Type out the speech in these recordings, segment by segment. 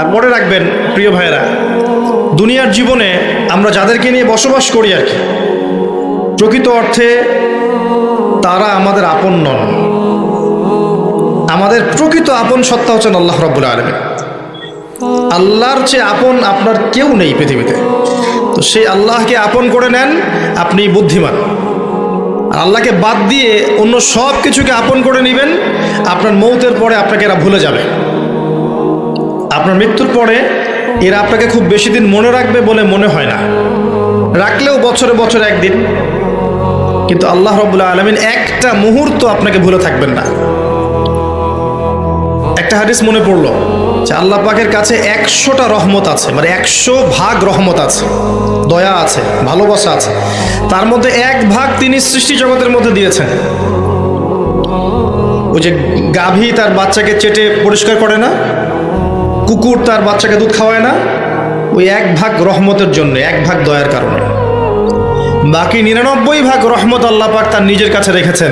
আর মনে রাখবেন প্রিয় ভাইয়েরা, দুনিয়ার জীবনে আমরা যাদেরকে নিয়ে বসবাস করি আর কি, প্রকৃত অর্থে তারা আমাদের আপন নন। আমাদের প্রকৃত আপন সত্তা হচ্ছেন আল্লাহ রাব্বুল আলামিন। আল্লাহর চেয়ে আপন আপনার কেউ নেই পৃথিবীতে। তো সেই আল্লাহকে আপন করে নেন, আপনি বুদ্ধিমান। আর আল্লাহকে বাদ দিয়ে অন্য সব কিছুকে আপন করে নেবেন, আপনার মৌতের পরে আপনাকে এরা ভুলে যাবে। আপনার মৃত্যুর পরে এরা আপনাকে খুব বেশি দিন মনে রাখবে বলে মনে হয় না, রাখলেও বছরে বছরে একদিন। কিন্তু আল্লাহ রাব্বুল আলামিন একটা মুহূর্ত আপনাকে ভুলে থাকবেন না। একটা হাদিস মনে পড়লো যে আল্লাহ পাকের কাছে 100টা রহমত আছে, মানে 100 ভাগ রহমত আছে, দয়া আছে, ভালোবাসা আছে। তার মধ্যে 1 ভাগ তিনি সৃষ্টি জগতের মধ্যে দিয়েছেন। ওই যে গাভী তার বাচ্চাকে চেটে পরিষ্কার করে না, কুকুর তার বাচ্চাকে দুধ খাওয়ায় না, ওই 1 ভাগ রহমতের জন্য, 1 ভাগ দয়ার কারণে। বাকি 99 ভাগ রহমত আল্লাহ পাক তার নিজের কাছে রেখেছেন,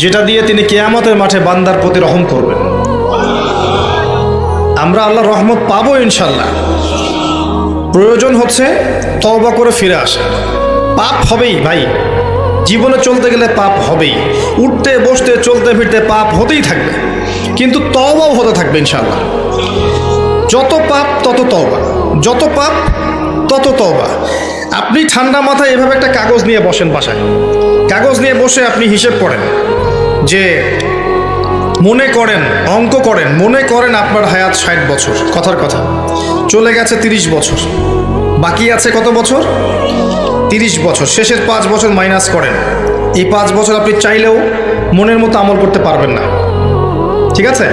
যেটা দিয়ে তিনি কিয়ামতের মাঠে বান্দার প্রতি রহম করবেন। আমরা আল্লাহর রহমত পাবো ইনশাল্লাহ। প্রয়োজন হচ্ছে তওবা করে ফিরে আসা। পাপ হবেই ভাই, জীবনে চলতে গেলে পাপ হবেই, উঠতে বসতে চলতে ফিরতে পাপ হতেই থাকবে, কিন্তু তওবাও হতে থাকবে ইনশাল্লাহ। যত পাপ তত তওবা, যত পাপ তত তওবা। আপনি ঠান্ডা মাথায় এভাবে একটা কাগজ নিয়ে বসেন বাসায়, কাগজ নিয়ে বসে আপনি হিসেব করেন যে মনে করেন, অঙ্ক করেন, মনে করেন আপনার হায়াত 60 বছর, কথার কথা চলে গেছে 30 বছর, বাকি আছে কত বছর? 30 বছর। শেষের 5 বছর মাইনাস করেন। এই 5 বছর আপনি চাইলেও মনের মতো আমল করতে পারবেন না, ঠিক আছে?